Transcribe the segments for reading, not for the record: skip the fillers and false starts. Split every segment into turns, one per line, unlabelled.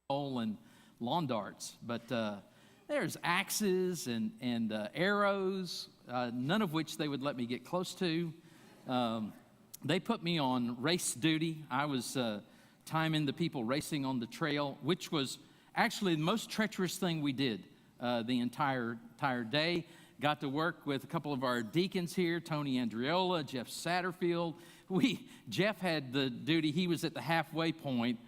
and lawn darts, but there's axes and arrows, none of which they would let me get close to. They put me on race duty. I was timing the people racing on the trail, which was actually the most treacherous thing we did the entire day. Got to work with a couple of our deacons here, Tony Andriola, Jeff Satterfield. Jeff had the duty. He was at the halfway point,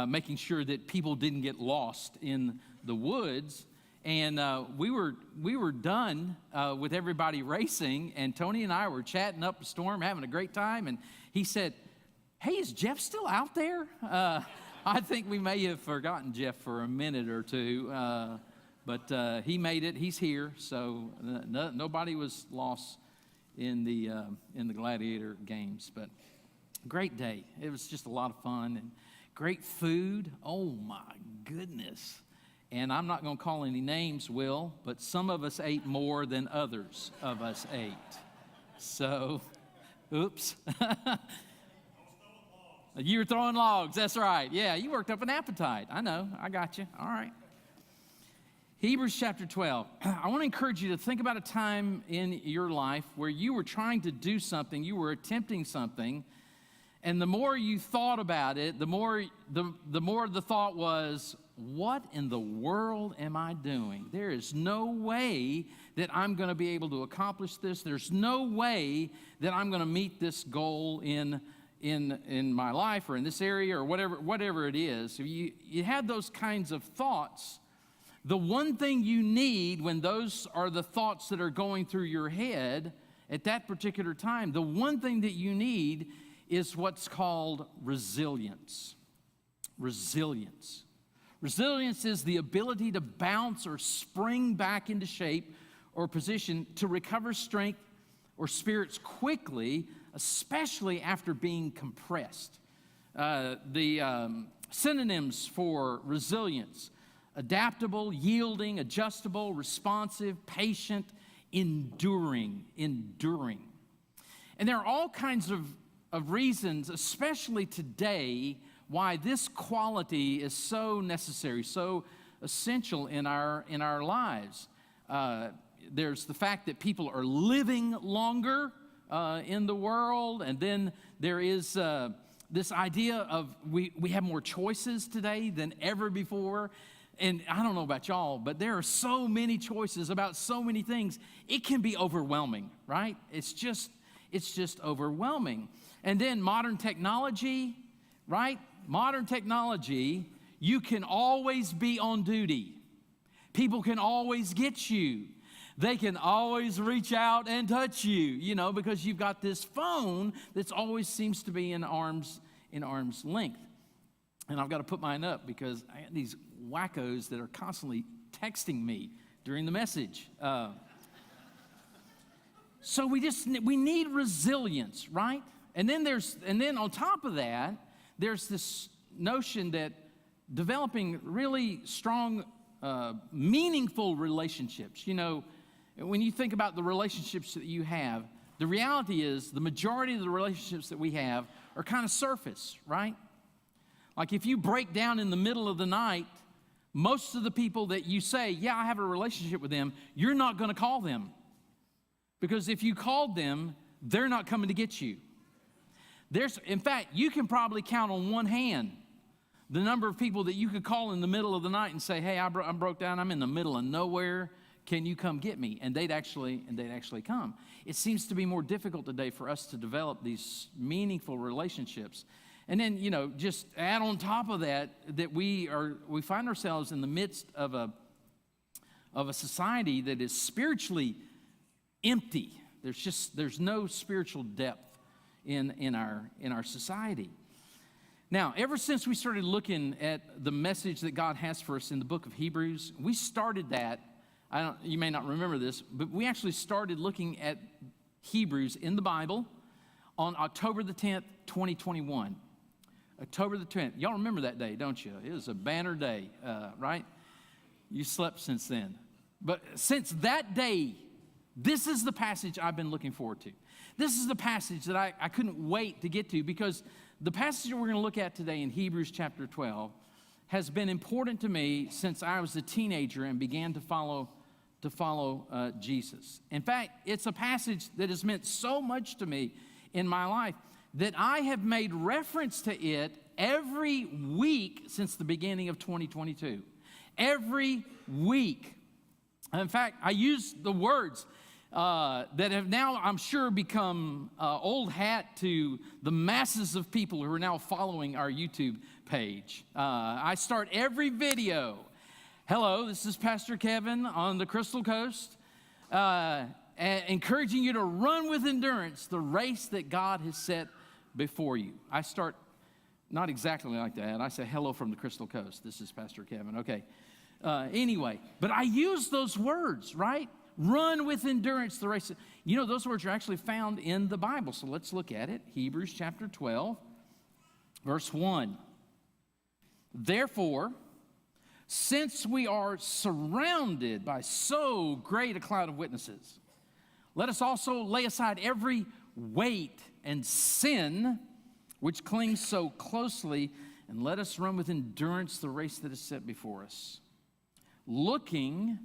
making sure that people didn't get lost in the woods. And we were done with everybody racing, and Tony and I were chatting up a storm, having a great time. And he said, "Hey, is Jeff still out there?" I think we may have forgotten Jeff for a minute or two, but he made it. He's here, so nobody was lost in the gladiator games. But great day. It was just a lot of fun and great food. Oh my goodness. And I'm not going to call any names, Will, but some of us ate more than others of us ate. So, oops. You were throwing logs, that's right. Yeah, you worked up an appetite. I know, I got you. All right. Hebrews chapter 12. I want to encourage you to think about a time in your life where you were trying to do something, you were attempting something, and the more you thought about it, the more the thought was, what in the world am I doing? There is no way that I'm going to be able to accomplish this. There's no way that I'm going to meet this goal in my life or in this area or whatever it is. If you have those kinds of thoughts, the one thing you need when those are the thoughts that are going through your head at that particular time, the one thing that you need is what's called resilience. Resilience. Resilience is the ability to bounce or spring back into shape or position to recover strength or spirits quickly, especially after being compressed. The synonyms for resilience: adaptable, yielding, adjustable, responsive, patient, enduring. And there are all kinds of reasons, especially today, why this quality is so necessary, so essential in our lives. There's the fact that people are living longer in the world, and then there is this idea of we have more choices today than ever before. And I don't know about y'all, but there are so many choices about so many things. It can be overwhelming, right? It's just overwhelming. And then modern technology, right? Modern technology, you can always be on duty. People can always get you. They can always reach out and touch you, because you've got this phone that always seems to be in arm's length. And I've got to put mine up because I got these wackos that are constantly texting me during the message. So we need resilience, right? And then on top of that, there's this notion that developing really strong, meaningful relationships. When you think about the relationships that you have, the reality is the majority of the relationships that we have are kind of surface, right? Like if you break down in the middle of the night, most of the people that you say, yeah, I have a relationship with them, you're not going to call them. Because if you called them, they're not coming to get you. In fact, you can probably count on one hand the number of people that you could call in the middle of the night and say, hey, I'm broke down, I'm in the middle of nowhere, can you come get me? And they'd actually come. It seems to be more difficult today for us to develop these meaningful relationships. And then, just add on top of that we find ourselves in the midst of a society that is spiritually empty. There's no spiritual depth in our society. Now, ever since we started looking at the message that God has for us in the book of Hebrews, we started that. You may not remember this, but we actually started looking at Hebrews in the Bible on October the 10th, 2021. October the 10th. Y'all remember that day, don't you? It was a banner day, right? You slept since then. But since that day, this is the passage I've been looking forward to. This is the passage that I couldn't wait to get to, because the passage that we're going to look at today in Hebrews chapter 12 has been important to me since I was a teenager and began to follow Jesus. In fact, it's a passage that has meant so much to me in my life that I have made reference to it every week since the beginning of 2022. Every week. In fact, I use the words that have now, I'm sure, become old hat to the masses of people who are now following our YouTube page. I start every video. Hello, this is Pastor Kevin on the Crystal Coast, encouraging you to run with endurance the race that God has set before you. I start not exactly like that. I say, hello from the Crystal Coast. This is Pastor Kevin. Okay. Anyway, but I use those words, right? Run with endurance the race. You know, those words are actually found in the Bible. So let's look at it. Hebrews chapter 12, verse 1. Therefore, since we are surrounded by so great a cloud of witnesses, let us also lay aside every weight and sin which clings so closely, and let us run with endurance the race that is set before us, looking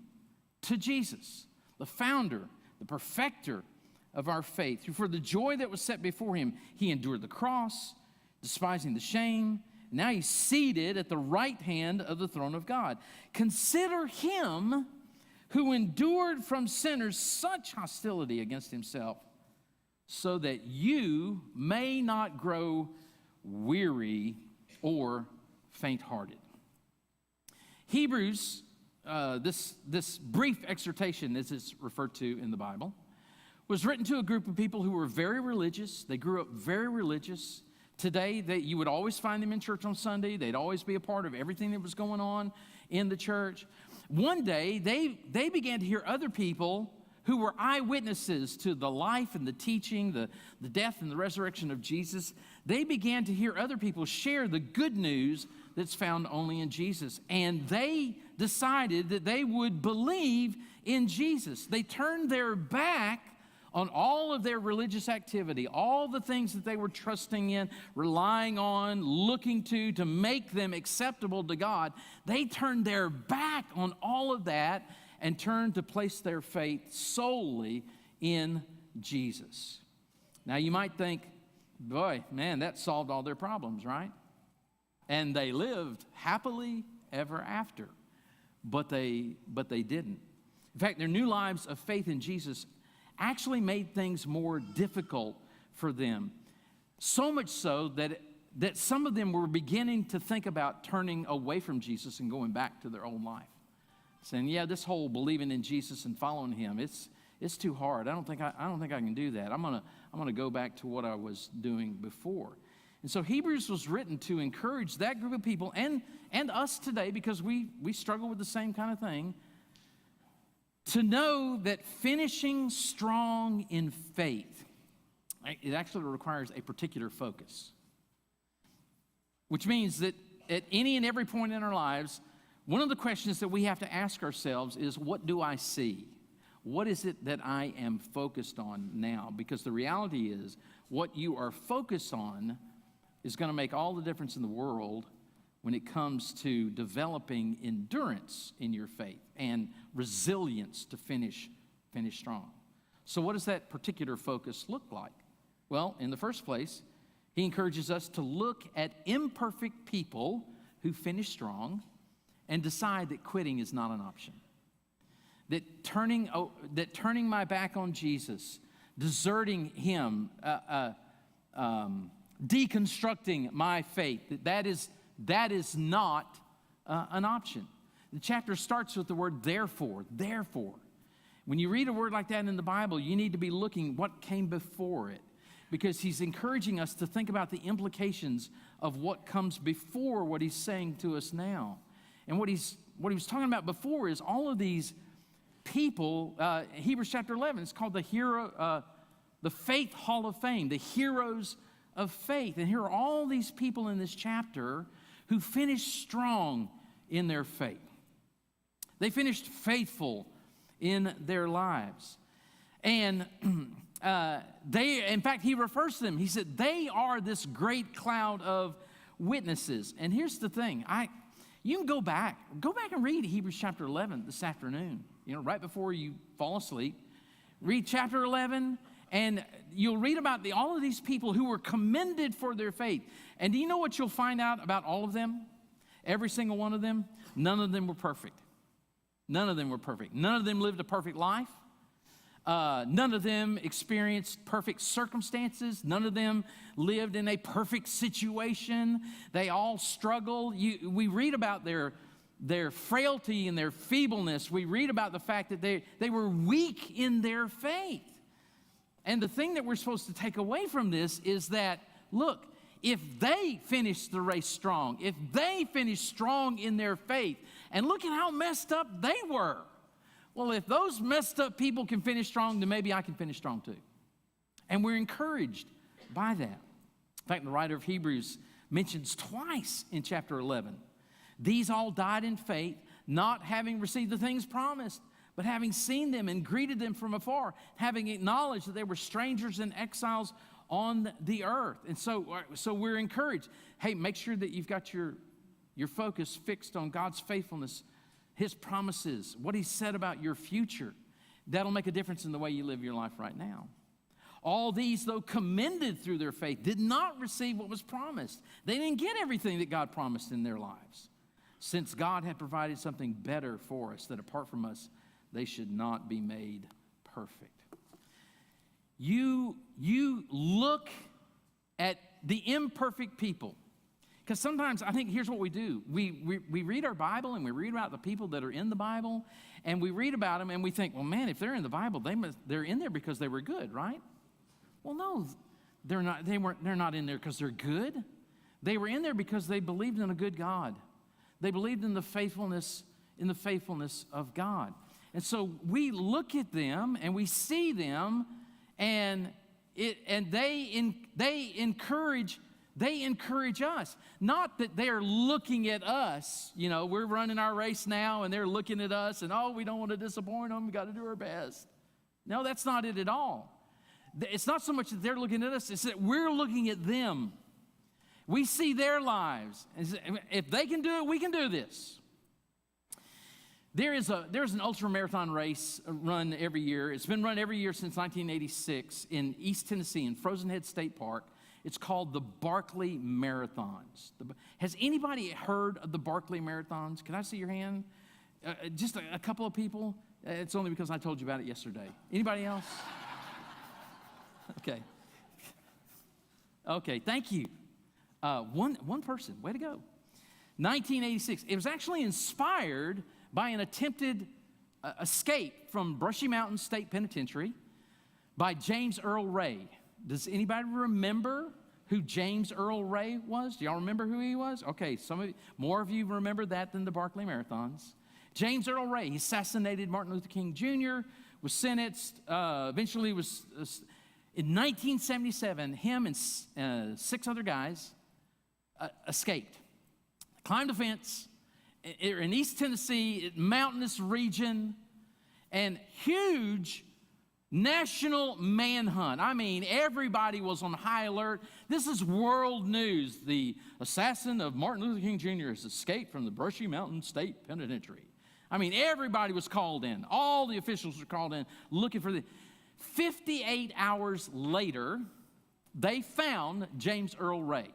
to Jesus, the founder, the perfecter of our faith, who for the joy that was set before him, he endured the cross, despising the shame. Now he's seated at the right hand of the throne of God. Consider him who endured from sinners such hostility against himself, so that you may not grow weary or faint-hearted. Hebrews, this brief exhortation, as it's referred to in the Bible, was written to a group of people who were very religious. They grew up very religious. Today, you would always find them in church on Sunday. They'd always be a part of everything that was going on in the church. One day, they began to hear other people who were eyewitnesses to the life and the teaching, the death and the resurrection of Jesus. They began to hear other people share the good news that's found only in Jesus. And they decided that they would believe in Jesus. They turned their back on all of their religious activity, all the things that they were trusting in, relying on, looking to make them acceptable to God. They turned their back on all of that and turned to place their faith solely in Jesus. Now you might think, boy, man, that solved all their problems, right? And they lived happily ever after. But they didn't. In fact, their new lives of faith in Jesus actually made things more difficult for them. So much so that some of them were beginning to think about turning away from Jesus and going back to their old life. Saying, yeah, this whole believing in Jesus and following him, it's too hard. I don't think I can do that. I'm gonna go back to what I was doing before. And so Hebrews was written to encourage that group of people and us today, because we struggle with the same kind of thing, to know that finishing strong in faith, it actually requires a particular focus. Which means that at any and every point in our lives, one of the questions that we have to ask ourselves is, what do I see? What is it that I am focused on now? Because the reality is, what you are focused on is going to make all the difference in the world when it comes to developing endurance in your faith and resilience to finish strong. So what does that particular focus look like? Well, in the first place, he encourages us to look at imperfect people who finish strong and decide that quitting is not an option. That turning my back on Jesus, deserting him, deconstructing my faith, that is not an option. The chapter starts with the word therefore. Therefore. When you read a word like that in the Bible, you need to be looking what came before it, because he's encouraging us to think about the implications of what comes before what he's saying to us now. And what he was talking about before is all of these people. Hebrews chapter 11, it's called the Faith Hall of Fame, the heroes of faith. And here are all these people in this chapter who finished strong in their faith. They finished faithful in their lives. And in fact, he refers to them. He said, they are this great cloud of witnesses. And here's the thing. You can go back and read Hebrews chapter 11 this afternoon, right before you fall asleep. Read chapter 11, and you'll read about all of these people who were commended for their faith. And do you know what you'll find out about all of them? Every single one of them? None of them were perfect. None of them were perfect. None of them lived a perfect life. None of them experienced perfect circumstances. None of them lived in a perfect situation. They all struggled. We read about their frailty and their feebleness. We read about the fact that they were weak in their faith. And the thing that we're supposed to take away from this is that, look, if they finished the race strong, if they finished strong in their faith, and look at how messed up they were. Well, if those messed up people can finish strong, then maybe I can finish strong too. And we're encouraged by that. In fact, the writer of Hebrews mentions twice in chapter 11, these all died in faith, not having received the things promised, but having seen them and greeted them from afar, having acknowledged that they were strangers and exiles on the earth. And so we're encouraged. Hey, make sure that you've got your focus fixed on God's faithfulness, His promises, what He said about your future. That'll make a difference in the way you live your life right now. All these, though commended through their faith, did not receive what was promised. They didn't get everything that God promised in their lives, since God had provided something better for us, that apart from us, they should not be made perfect. You look at the imperfect people. Because sometimes I think here's what we do. We read our Bible and we read about the people that are in the Bible, and we read about them and we think, well, man, if they're in the Bible, they're in there because they were good, right? Well, no, they're not. They're not in there because they're good. They were in there because they believed in a good God. They believed in the faithfulness of God. And so we look at them and we see them, and they encourage us. Not that they're looking at us, we're running our race now and they're looking at us and, we don't want to disappoint them, we got to do our best. No, that's not it at all. It's not so much that they're looking at us, it's that we're looking at them. We see their lives. If they can do it, we can do this. There's an ultramarathon race run every year. It's been run every year since 1986 in East Tennessee in Frozen Head State Park. It's called the Barkley Marathons. Has anybody heard of the Barkley Marathons? Can I see your hand? Just a couple of people? It's only because I told you about it yesterday. Anybody else? Okay, thank you. One person, way to go. 1986. It was actually inspired by an attempted escape from Brushy Mountain State Penitentiary by James Earl Ray. Does anybody remember who James Earl Ray was? Do y'all remember who he was? Okay, more of you remember that than the Barkley Marathons. James Earl Ray, he assassinated Martin Luther King Jr., was sentenced, eventually was, in 1977, him and 6 other guys escaped. Climbed a fence in East Tennessee, mountainous region, and huge national manhunt. I mean, everybody was on high alert. This is world news. The assassin of Martin Luther King Jr. has escaped from the Brushy Mountain State Penitentiary. I mean, everybody was called in. All the officials were called in looking for the... 58 hours later, they found James Earl Ray.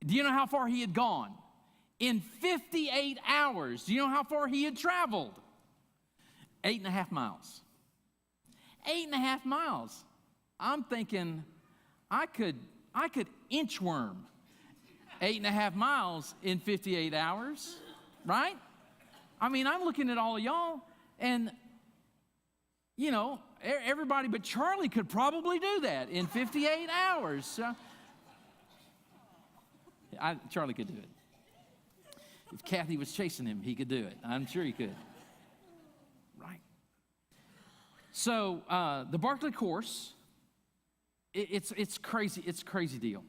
Do you know how far he had gone? In 58 hours, do you know how far he had traveled? 8.5 miles. 8.5 miles. I'm thinking I could inchworm 8.5 miles in 58 hours, right? I mean, I'm looking at all of y'all, and everybody but Charlie could probably do that in 58 hours. So, Charlie could do it. If Kathy was chasing him, he could do it. I'm sure he could. Right. So the Barkley course, it's crazy. It's a crazy deal.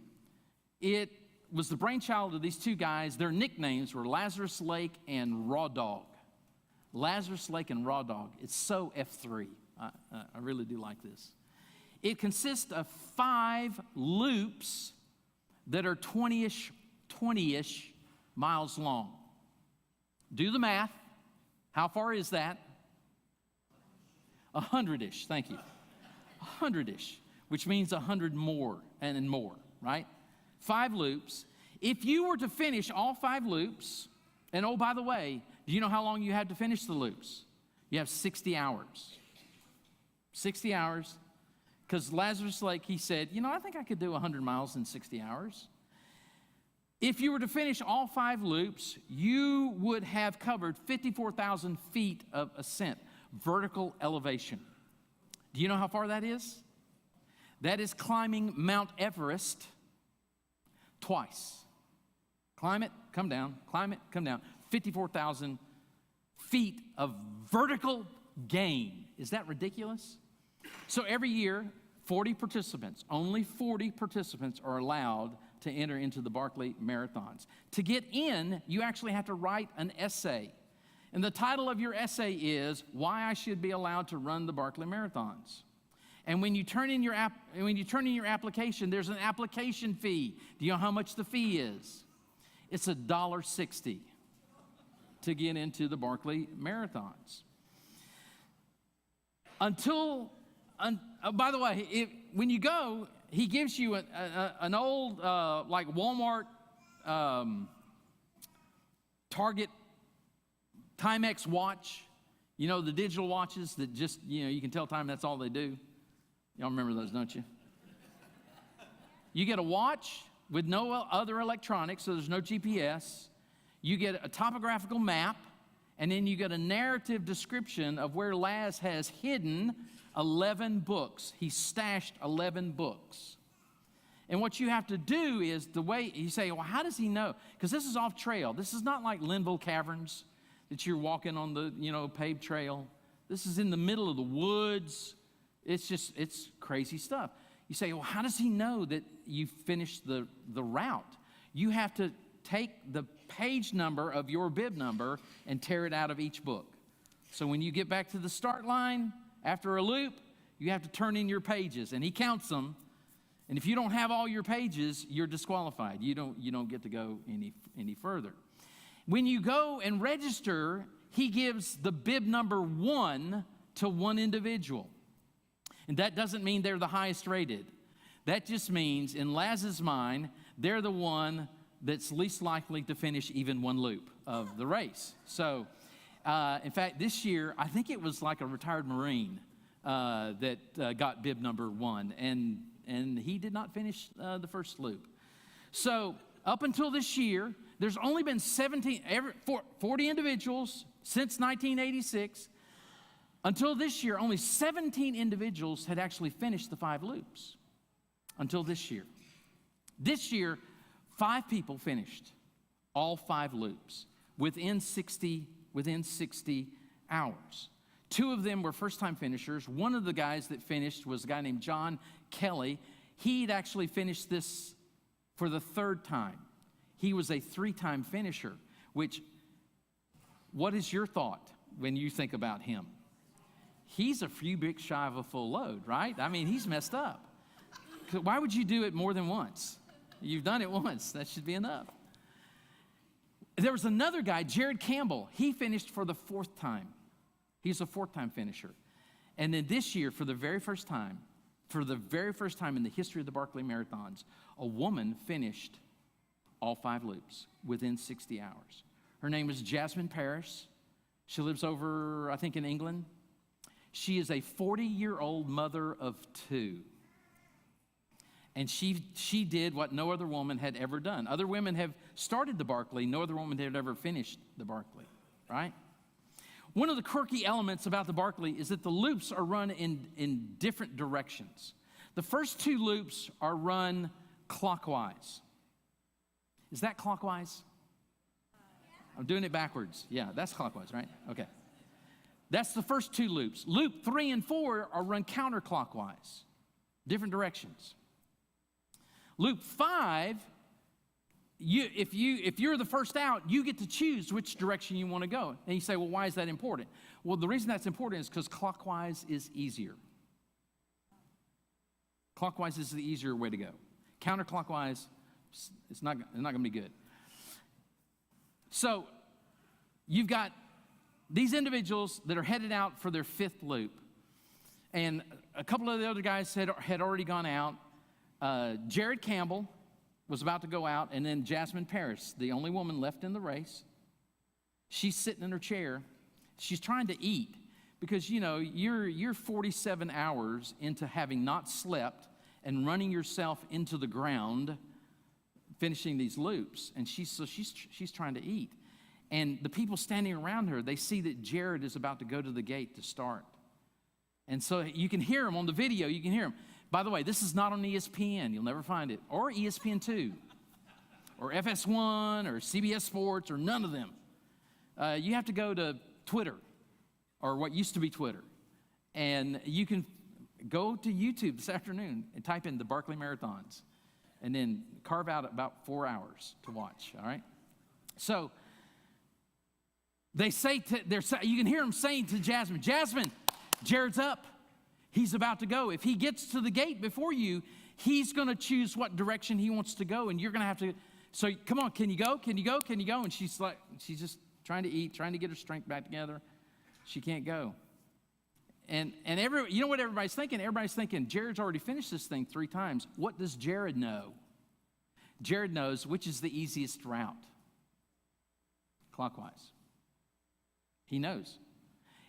It was the brainchild of these 2 guys. Their nicknames were Lazarus Lake and Raw Dog. Lazarus Lake and Raw Dog. It's so F3. I really do like this. It consists of 5 loops that are 20-ish miles long. Do the math. How far is that? 100-ish, thank you. 100-ish, which means 100 more and more, right? 5 loops. If you were to finish all 5 loops, and oh, by the way, do you know how long you have to finish the loops? You have 60 hours. 60 hours. Because Lazarus Lake, he said, I think I could do 100 miles in 60 hours. If you were to finish all 5 loops, you would have covered 54,000 feet of ascent, vertical elevation. Do you know how far that is? That is climbing Mount Everest twice. Climb it, come down, climb it, come down. 54,000 feet of vertical gain. Is that ridiculous? So every year, 40 participants, only 40 participants are allowed to enter into the Barkley Marathons. To get in, you actually have to write an essay. And the title of your essay is, Why I Should Be Allowed to Run the Barkley Marathons. And when you turn in your application, there's an application fee. Do you know how much the fee is? It's $1.60 to get into the Barkley Marathons. By the way, when you go, he gives you an old, like Walmart, Target Timex watch. The digital watches that just, you can tell time, that's all they do. Y'all remember those, don't you? You get a watch with no other electronics, so there's no GPS. You get a topographical map, and then you get a narrative description of where Laz has hidden 11 books. He stashed 11 books. And what you have to do is the way, you say, well, how does he know? Because this is off trail. This is not like Linville Caverns that you're walking on the, paved trail. This is in the middle of the woods. It's crazy stuff. You say, well, how does he know that you finished the route? You have to take the page number of your bib number and tear it out of each book. So when you get back to the start line, after a loop, you have to turn in your pages, and he counts them. And if you don't have all your pages, you're disqualified. You don't get to go any further. When you go and register, he gives the bib number 1 to one individual. And that doesn't mean they're the highest rated. That just means, in Laz's mind, they're the one that's least likely to finish even one loop of the race. So, in fact, this year, I think it was like a retired Marine that got bib number 1, and he did not finish the first loop. So, up until this year, there's only been 40 individuals since 1986. Until this year, only 17 individuals had actually finished the 5 loops. Until this year. This year, 5 people finished all 5 loops within 60 hours. 2 of them were first-time finishers. One of the guys that finished was a guy named John Kelly. He'd actually finished this for the 3rd time. He was a 3-time finisher, which, what is your thought when you think about him? He's a few bricks shy of a full load, right? I mean, he's messed up. Why would you do it more than once? You've done it once. That should be enough. There was another guy, Jared Campbell. He finished for the 4th time. He's a 4th-time finisher. And then this year, for the very first time in the history of the Barkley Marathons, a woman finished all 5 loops within 60 hours. Her name is Jasmine Parrish. She lives over, I think, in England. She is a 40-year-old mother of 2. And she did what no other woman had ever done. Other women have started the Barkley. No other woman had ever finished the Barkley, right? One of the quirky elements about the Barkley is that the loops are run in different directions. The first 2 loops are run clockwise. Is that clockwise? I'm doing it backwards. Yeah, that's clockwise, right? Okay. That's the first 2 loops. Loop 3 and 4 are run counterclockwise, different directions. Loop 5, if you're the first out, you get to choose which direction you want to go. And you say, well, why is that important? Well, the reason that's important is because clockwise is easier. Clockwise is the easier way to go. Counterclockwise, it's not going to be good. So you've got these individuals that are headed out for their 5th loop. And a couple of the other guys had already gone out. Jared Campbell was about to go out, and then Jasmine Paris, the only woman left in the race. She's sitting in her chair. She's trying to eat because, you know, you're 47 hours into having not slept and running yourself into the ground, finishing these loops. And she's trying to eat. And the people standing around her, they see that Jared is about to go to the gate to start. And so you can hear him on the video. You can hear him. By the way, this is not on ESPN. You'll never find it. Or ESPN2. Or FS1 or CBS Sports or none of them. You have to go to Twitter, or what used to be Twitter. And you can go to YouTube this afternoon and type in the Barkley Marathons. And then carve out about 4 hours to watch, all right? So they say, you can hear them saying to Jasmine, Jasmine, Jared's up. He's about to go. If he gets to the gate before you, he's going to choose what direction he wants to go, and you're going to have to. So come on, can you go? Can you go? Can you go? And she's just trying to eat, trying to get her strength back together. She can't go. And you know what everybody's thinking? Everybody's thinking, Jared's already finished this thing 3 times. What does Jared know? Jared knows which is the easiest route. Clockwise. He knows.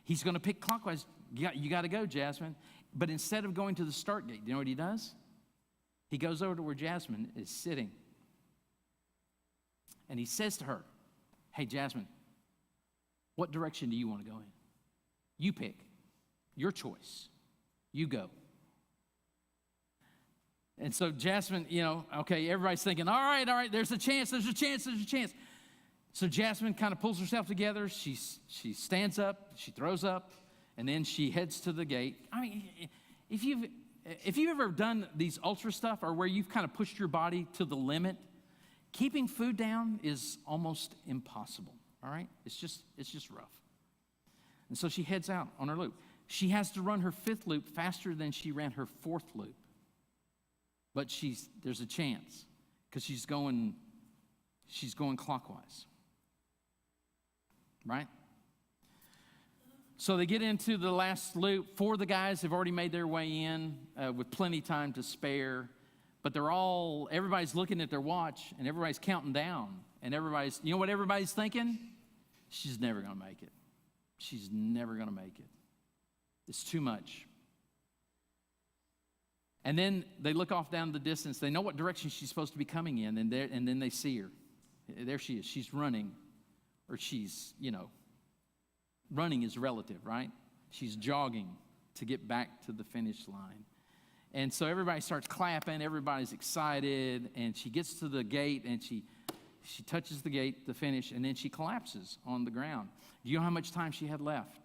He's going to pick clockwise. You got to go, Jasmine. But instead of going to the start gate, you know what he does? He goes over to where Jasmine is sitting. And he says to her, hey, Jasmine, what direction do you want to go in? You pick. Your choice. You go. And so Jasmine, you know, okay, everybody's thinking, all right, there's a chance. So Jasmine kind of pulls herself together. She stands up, she throws up, and then she heads to the gate. I mean, if you've ever done these ultra stuff or where you've kind of pushed your body to the limit, keeping food down is almost impossible, all right? It's just rough. And so she heads out on her loop. She has to run her 5th loop faster than she ran her 4th loop. But there's a chance because she's going clockwise. Right? So they get into the last loop. 4 of the guys have already made their way in with plenty of time to spare. But everybody's looking at their watch and everybody's counting down. And you know what everybody's thinking? She's never going to make it. She's never going to make it. It's too much. And then they look off down the distance. They know what direction she's supposed to be coming in, and then they see her. There she is. She's running, or she's, running is relative, right? She's jogging to get back to the finish line. And so everybody starts clapping. Everybody's excited, and she gets to the gate, and she touches the gate to finish, and then she collapses on the ground. Do you know how much time she had left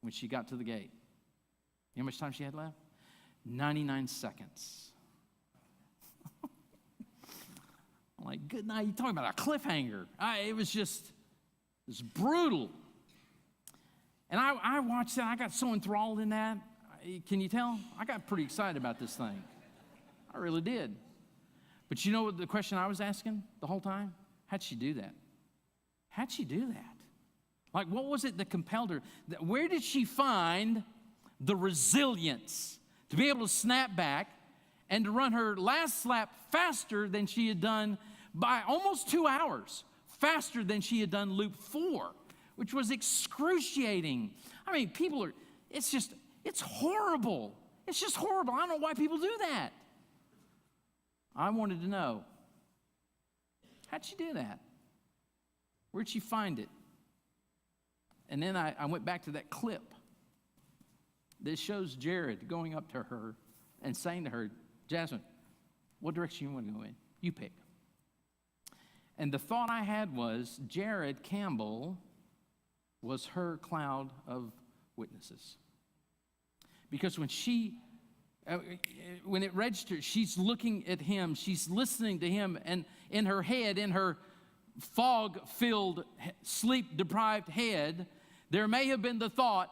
when she got to the gate? You know how much time she had left? 99 seconds. I'm like, good night. You're talking about a cliffhanger. It was brutal. And I watched that. I got so enthralled in that. Can you tell? I got pretty excited about this thing. I really did. But you know what the question I was asking the whole time? How'd she do that? How'd she do that? Like, what was it that compelled her? Where did she find the resilience to be able to snap back and to run her last lap faster than she had done by almost 2 hours, faster than she had done loop 4, which was excruciating. I mean, it's horrible. It's just horrible. I don't know why people do that. I wanted to know, how'd she do that? Where'd she find it? And then I went back to that clip that shows Jared going up to her and saying to her, Jasmine, what direction you want to go in? You pick. And the thought I had was Jared Campbell was her cloud of witnesses. Because when it registered, she's looking at him, she's listening to him, and in her head, in her fog-filled, sleep-deprived head, there may have been the thought,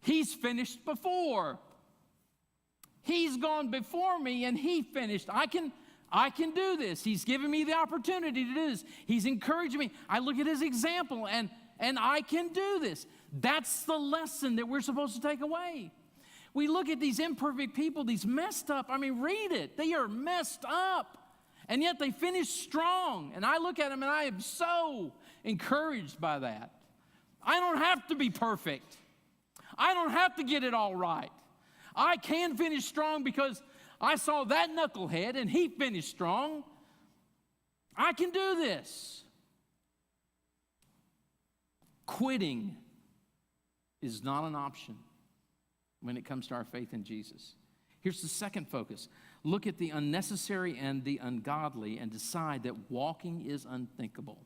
he's finished before. He's gone before me and he finished. I can I can do this. He's given me the opportunity to do this. He's encouraging me. I look at his example, and I can do this. That's the lesson that we're supposed to take away. We look at these imperfect people, these messed up. I mean, read it. They are messed up. And yet they finish strong. And I look at them and I am so encouraged by that. I don't have to be perfect. I don't have to get it all right. I can finish strong because I saw that knucklehead and he finished strong. I can do this. Quitting is not an option when it comes to our faith in Jesus. Here's the second focus. Look at the unnecessary and the ungodly and decide that walking is unthinkable.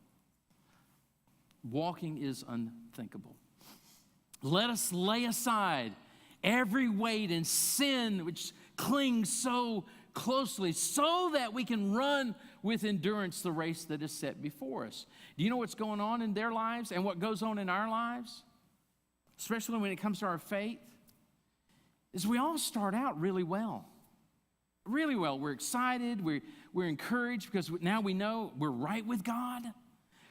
Walking is unthinkable. Let us lay aside every weight and sin which clings so closely so that we can run with endurance the race that is set before us. Do you know what's going on in their lives and what goes on in our lives? Especially when it comes to our faith, is we all start out really well. Really well. We're excited. We're encouraged because now we know we're right with God.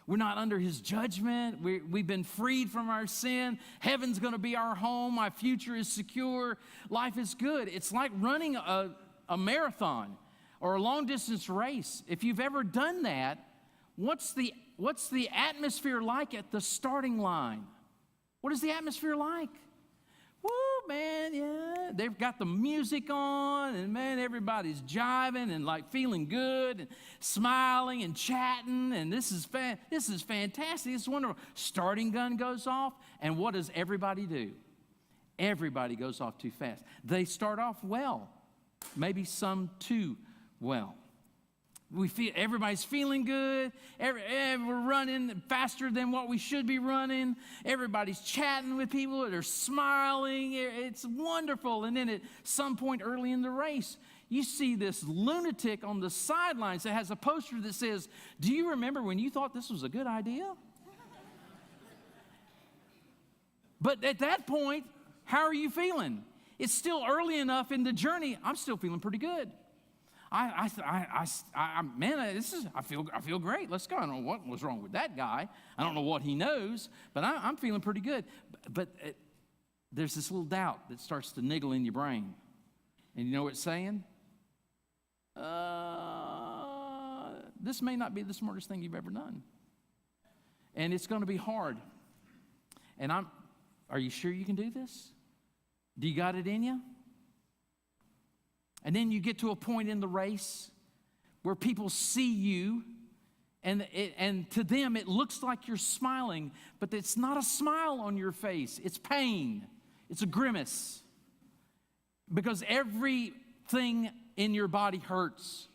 We're not under his judgment. We've been freed from our sin. Heaven's going to be our home. My future is secure. Life is good. It's like running a marathon or a long-distance race. If you've ever done that, what's the atmosphere like at the starting line? What is the atmosphere like? Woo, man, yeah. They've got the music on, and man, everybody's jiving and like feeling good and smiling and chatting, and this is fantastic. It's wonderful. Starting gun goes off, and what does everybody do? Everybody goes off too fast. They start off well, maybe some too well. Everybody's feeling good. We're running faster than what we should be running. Everybody's chatting with people. They're smiling. It's wonderful. And then at some point early in the race, you see this lunatic on the sidelines that has a poster that says, "Do you remember when you thought this was a good idea?" But at that point, how are you feeling? It's still early enough in the journey. I'm still feeling pretty good. I feel great. Let's go. I don't know what was wrong with that guy. I don't know what he knows, but I'm feeling pretty good. But there's this little doubt that starts to niggle in your brain. And you know what it's saying? This may not be the smartest thing you've ever done. And it's going to be hard. And are you sure you can do this? Do you got it in you? And then you get to a point in the race where people see you, and to them it looks like you're smiling, but it's not a smile on your face. It's pain. It's a grimace. Because everything in your body hurts.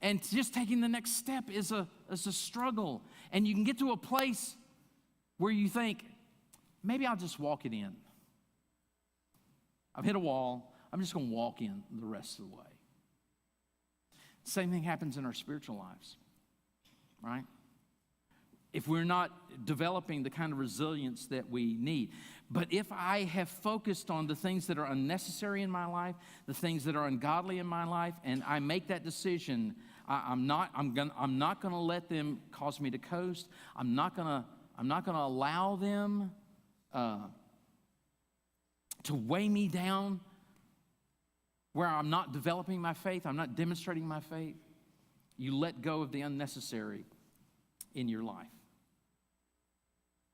And just taking the next step is a struggle. And you can get to a place where you think, maybe I'll just walk it in. I've hit a wall. I'm just going to walk in the rest of the way. Same thing happens in our spiritual lives, right? If we're not developing the kind of resilience that we need. But if I have focused on the things that are unnecessary in my life, the things that are ungodly in my life, and I make that decision, I'm not going to let them cause me to coast. I'm not going to allow them to weigh me down where I'm not developing my faith, I'm not demonstrating my faith. You let go of the unnecessary in your life.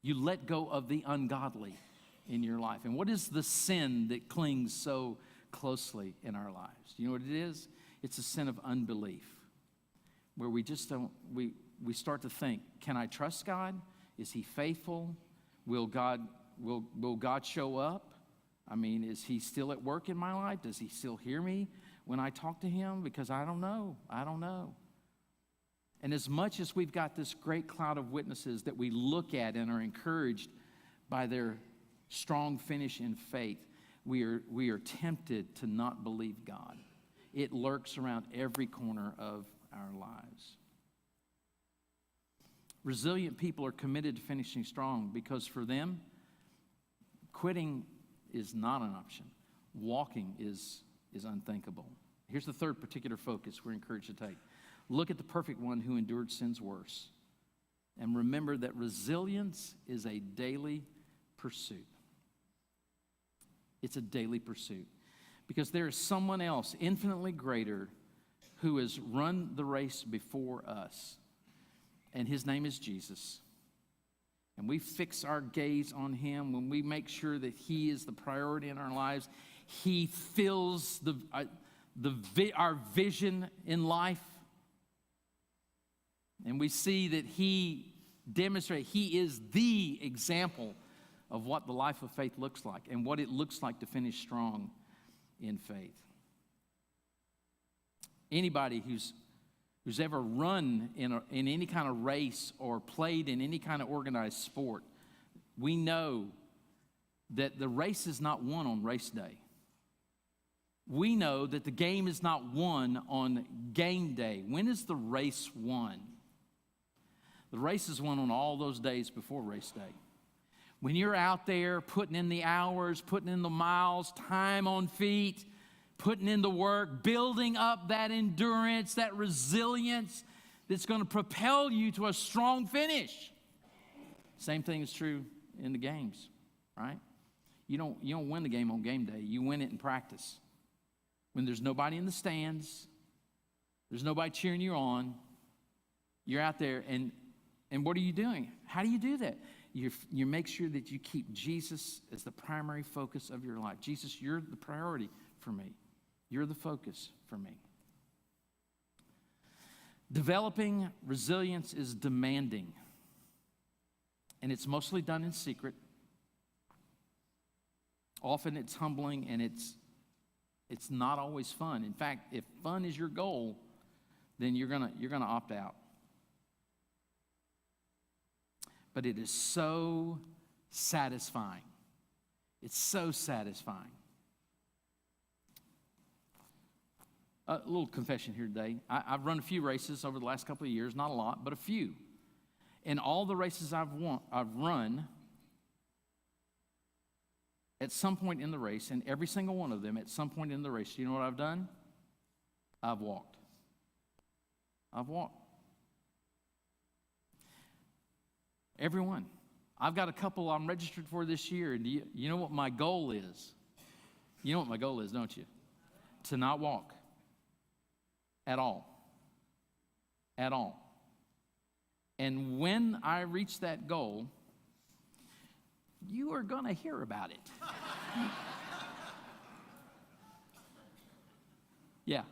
You let go of the ungodly in your life. And what is the sin that clings so closely in our lives? Do you know what it is? It's a sin of unbelief, where we just don't, we start to think, can I trust God? Is he faithful? Will God show up? I mean, is he still at work in my life? Does he still hear me when I talk to him? Because I don't know. And as much as we've got this great cloud of witnesses that we look at and are encouraged by their strong finish in faith, we are tempted to not believe God. It lurks around every corner of our lives. Resilient people are committed to finishing strong because for them, quitting is not an option. Walking is unthinkable. Here's the third particular focus we're encouraged to take. Look at the perfect one who endured sin's worst. And remember that resilience is a daily pursuit. It's a daily pursuit. Because there is someone else infinitely greater who has run the race before us. And his name is Jesus. And we fix our gaze on him when we make sure that he is the priority in our lives. He fills our vision in life. And we see that he demonstrates, he is the example of what the life of faith looks like and what it looks like to finish strong in faith. Anybody who's ever run in any kind of race or played in any kind of organized sport, we know that the race is not won on race day. We know that the game is not won on game day. When is the race won? The race is won on all those days before race day. When you're out there putting in the hours, putting in the miles, time on feet, putting in the work, building up that endurance, that resilience that's going to propel you to a strong finish. Same thing is true in the games, right? You don't win the game on game day. You win it in practice. When there's nobody in the stands, there's nobody cheering you on, you're out there and what are you doing? How do you do that? You make sure that you keep Jesus as the primary focus of your life. Jesus, you're the priority for me. You're the focus for me. Developing resilience is demanding. And it's mostly done in secret. Often it's humbling and it's not always fun. In fact, if fun is your goal, then you're gonna opt out. But it is so satisfying. It's so satisfying. A little confession here today. I've run a few races over the last couple of years, not a lot, but a few. And all the races I've run, at some point in the race, and every single one of them, at some point in the race, you know what I've done? I've walked. I've walked. Everyone. I've got a couple I'm registered for this year. And you know what my goal is? You know what my goal is, don't you? To not walk. At all. At all. And when I reach that goal, you are going to hear about it. Yeah.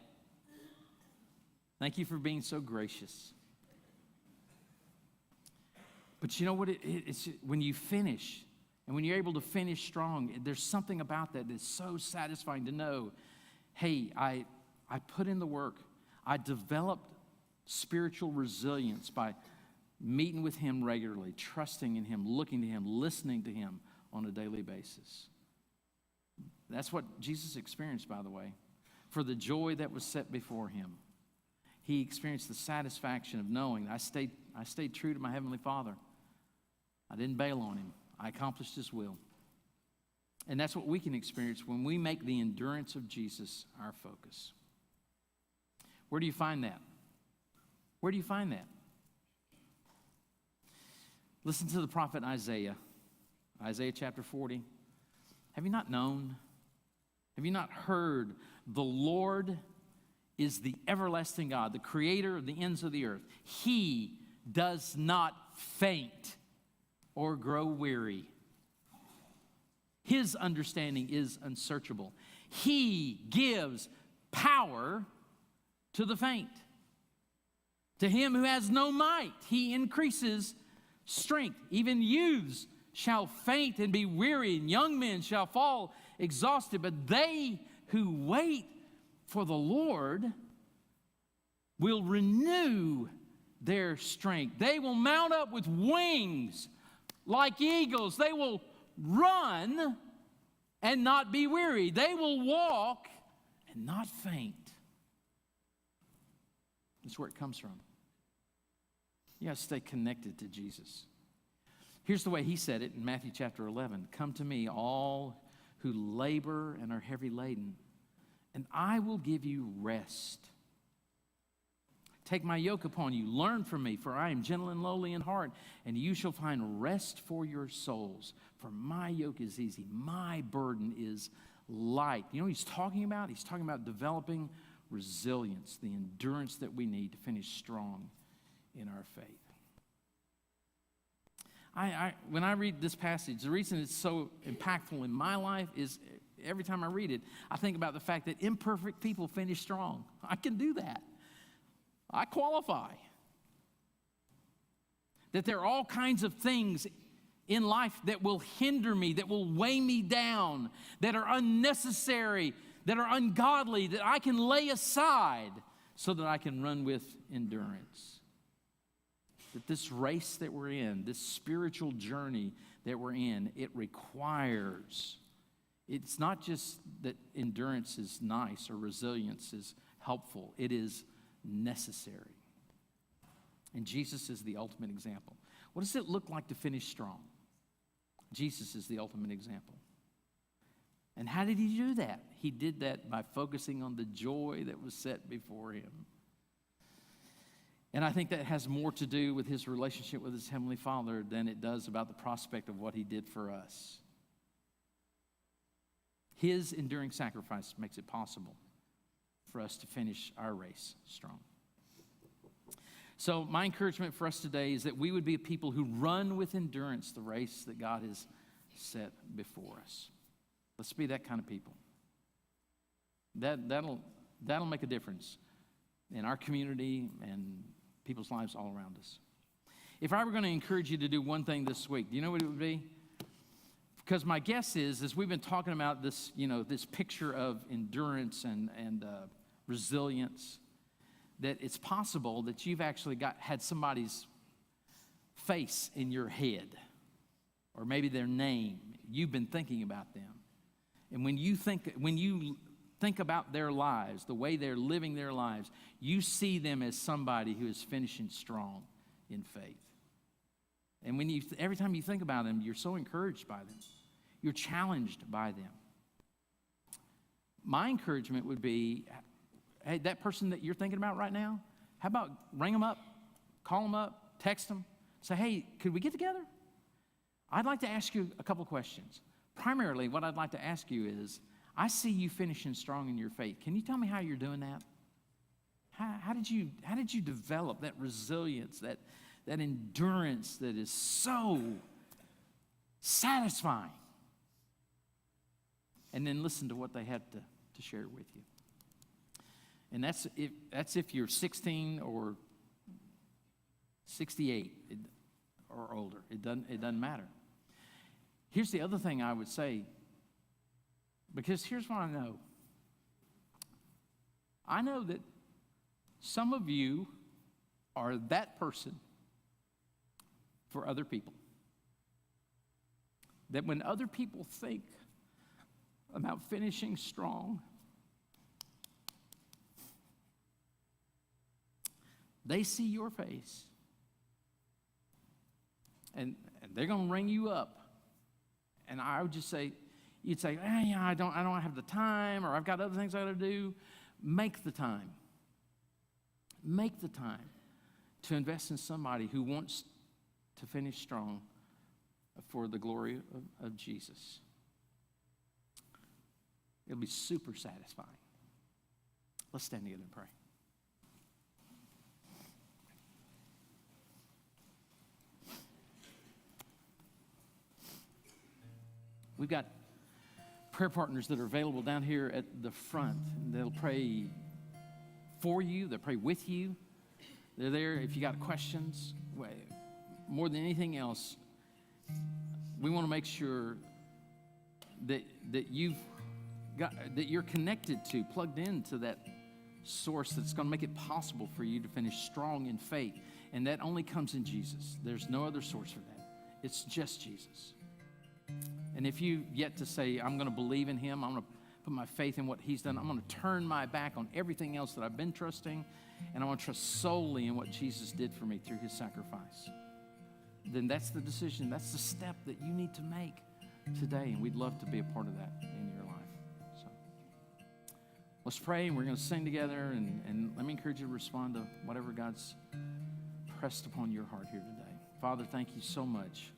Thank you for being so gracious. But you know what? It's when you finish, and when you're able to finish strong, there's something about that that's so satisfying to know, hey, I put in the work. I developed spiritual resilience by meeting with him regularly, trusting in him, looking to him, listening to him on a daily basis. That's what Jesus experienced, by the way. For the joy that was set before him, he experienced the satisfaction of knowing I stayed true to my Heavenly Father. I didn't bail on him. I accomplished his will. And that's what we can experience when we make the endurance of Jesus our focus. Where do you find that? Where do you find that? Listen to the prophet Isaiah. Isaiah chapter 40. Have you not known? Have you not heard? The Lord is the everlasting God, the creator of the ends of the earth. He does not faint or grow weary. His understanding is unsearchable. He gives power to the faint. To him who has no might, he increases strength. Even youths shall faint and be weary, and young men shall fall exhausted. But they who wait for the Lord will renew their strength. They will mount up with wings like eagles. They will run and not be weary. They will walk and not faint. That's where it comes from. You got to stay connected to Jesus. Here's the way he said it in Matthew chapter 11. Come to me, all who labor and are heavy laden, and I will give you rest. Take my yoke upon you. Learn from me, for I am gentle and lowly in heart, and you shall find rest for your souls. For my yoke is easy. My burden is light. You know what he's talking about? He's talking about developing resilience, the endurance that we need to finish strong in our faith. When I read this passage, the reason it's so impactful in my life is every time I read it, I think about the fact that imperfect people finish strong. I can do that. I qualify. That there are all kinds of things in life that will hinder me, that will weigh me down, that are unnecessary, that are ungodly, that I can lay aside so that I can run with endurance. That this race that we're in, this spiritual journey that we're in, it requires, it's not just that endurance is nice or resilience is helpful, it is necessary. And Jesus is the ultimate example. What does it look like to finish strong? Jesus is the ultimate example. And how did he do that? He did that by focusing on the joy that was set before him. And I think that has more to do with his relationship with his Heavenly Father than it does about the prospect of what he did for us. His enduring sacrifice makes it possible for us to finish our race strong. So my encouragement for us today is that we would be a people who run with endurance the race that God has set before us. Let's be that kind of people. That'll make a difference in our community and people's lives all around us. If I were going to encourage you to do one thing this week, do you know what it would be? Because my guess is, as we've been talking about this, this picture of endurance and resilience, that it's possible that you've actually had somebody's face in your head, or maybe their name. You've been thinking about them. And when you think about their lives, the way they're living their lives, you see them as somebody who is finishing strong in faith. And every time you think about them, you're so encouraged by them. You're challenged by them. My encouragement would be, hey, that person that you're thinking about right now, how about ring them up, call them up, text them, say, hey, could we get together? I'd like to ask you a couple questions. Primarily, what I'd like to ask you is, I see you finishing strong in your faith. Can you tell me how you're doing that? How did you develop that resilience, that endurance that is so satisfying? And then listen to what they had to share with you. And that's if you're 16 or 68 or older. It doesn't matter. Here's the other thing I would say, because here's what I know. I know that some of you are that person for other people. That when other people think about finishing strong, they see your face, and they're going to ring you up. And I would just say, you'd say, hey, I don't have the time, or I've got other things I got to do. Make the time. Make the time to invest in somebody who wants to finish strong for the glory of Jesus. It'll be super satisfying. Let's stand together and pray. We've got prayer partners that are available down here at the front. They'll pray for you. They'll pray with you. They're there if you got questions. More than anything else, we want to make sure that you're connected to, plugged into that source that's going to make it possible for you to finish strong in faith. And that only comes in Jesus. There's no other source for that. It's just Jesus. And if you yet to say, I'm going to believe in him, I'm going to put my faith in what he's done, I'm going to turn my back on everything else that I've been trusting, and I want to trust solely in what Jesus did for me through his sacrifice, then that's the decision, that's the step that you need to make today, and we'd love to be a part of that in your life. So let's let's pray, and we're going to sing together, and let me encourage you to respond to whatever God's pressed upon your heart here today. Father, thank you so much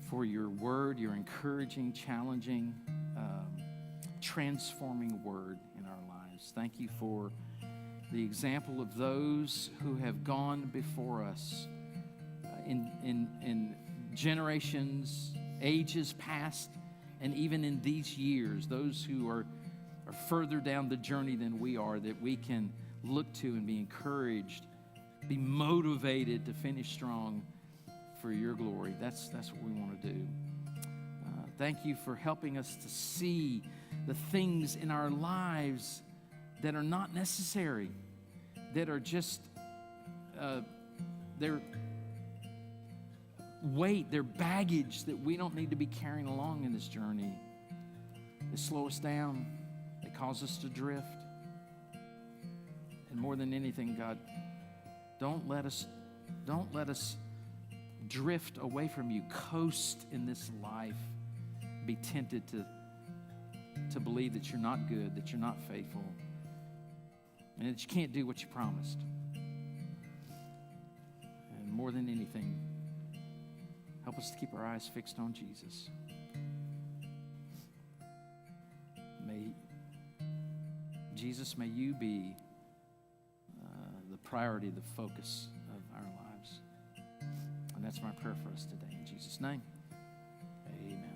for your word, your encouraging, challenging, transforming word in our lives. Thank you for the example of those who have gone before us in generations, ages past, and even in these years, those who are further down the journey than we are, that we can look to and be encouraged, be motivated to finish strong for your glory. That's what we want to do. Thank you for helping us to see the things in our lives that are not necessary, that are just, they're weight, they're baggage that we don't need to be carrying along in this journey. They slow us down. They cause us to drift. And more than anything, God, don't let us drift away from you, coast in this life, be tempted to believe that you're not good, that you're not faithful, and that you can't do what you promised. And more than anything, help us to keep our eyes fixed on Jesus. Jesus, may you be the priority, the focus of our lives. And that's my prayer for us today. In Jesus' name, amen.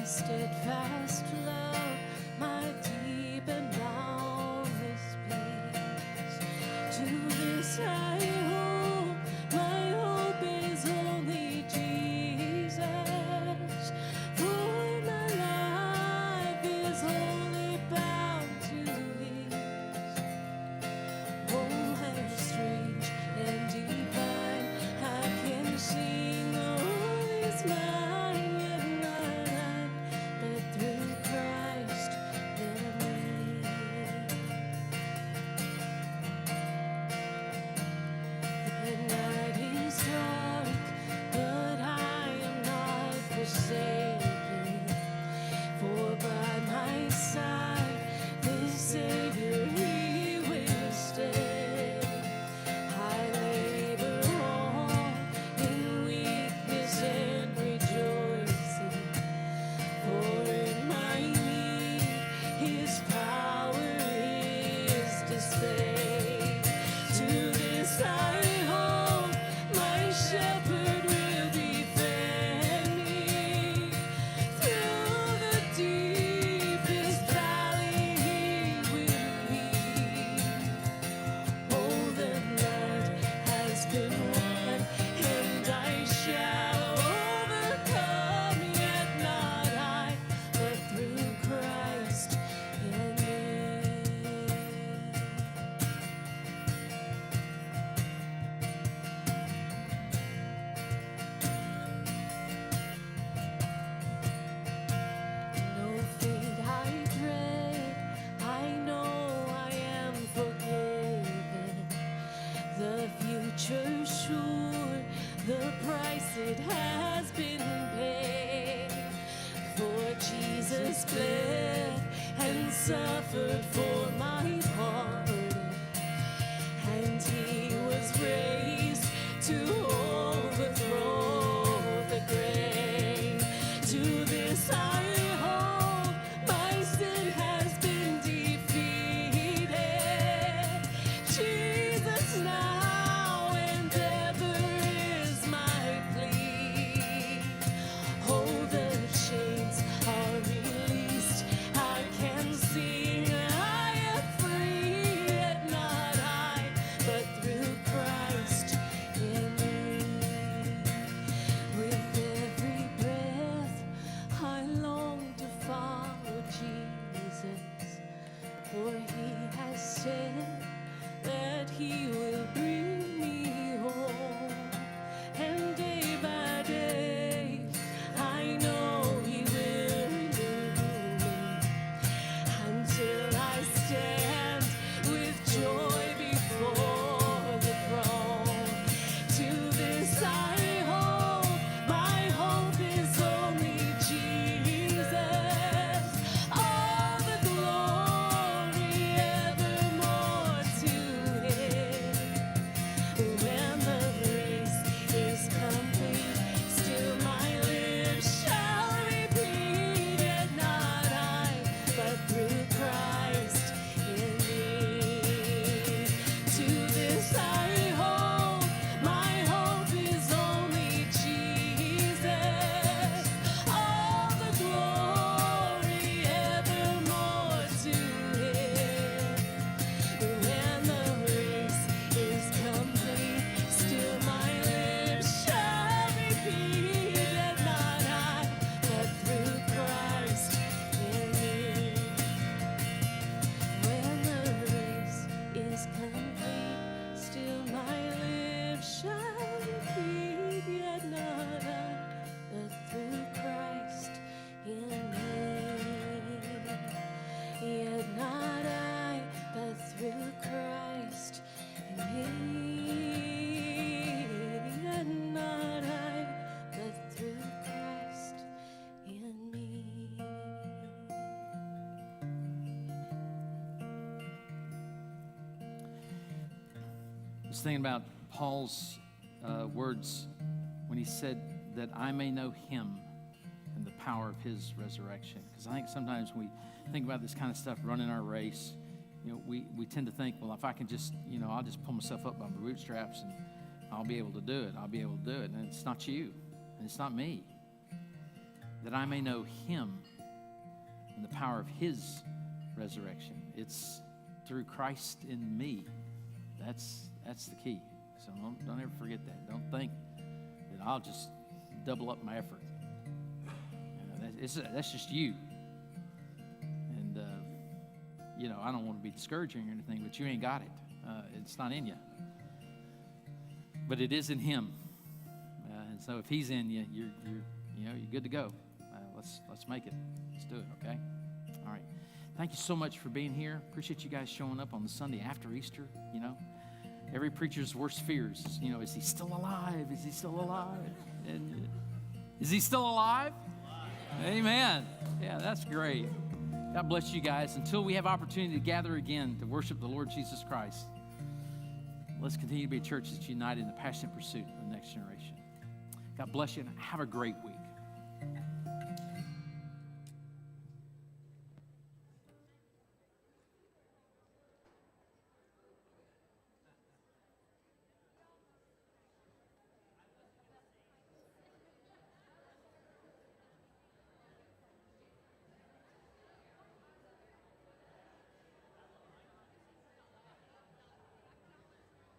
Steadfast love, my deep and boundless peace. To this I hope, my hope is only Jesus. For my life is wholly bound to His. Oh, how strange and divine, I can sing all is mine. Sure, the price it has been paid. For Jesus bled and suffered for my pardon, and He was raised to overthrow the grave. To this I hold, my sin has been defeated. Jesus now
I was thinking about Paul's words when he said that I may know him and the power of his resurrection. Because I think sometimes we think about this kind of stuff, running our race, we tend to think, well, if I can just, I'll just pull myself up by my bootstraps and I'll be able to do it. I'll be able to do it. And it's not you, and it's not me. That I may know him and the power of his resurrection. It's through Christ in me. That's the key. So don't ever forget that. Don't think that I'll just double up my effort. That's just you. And, I don't want to be discouraging or anything, but you ain't got it. It's not in you. But it is in him. And so if he's in you, you're good to go. Let's make it. Let's do it, okay? All right. Thank you so much for being here. Appreciate you guys showing up on the Sunday after Easter, Every preacher's worst fears is, is he still alive? Is he still alive? And is he still alive? Amen. Yeah, that's great. God bless you guys. Until we have opportunity to gather again to worship the Lord Jesus Christ, let's continue to be a church that's united in the passionate pursuit of the next generation. God bless you and have a great week.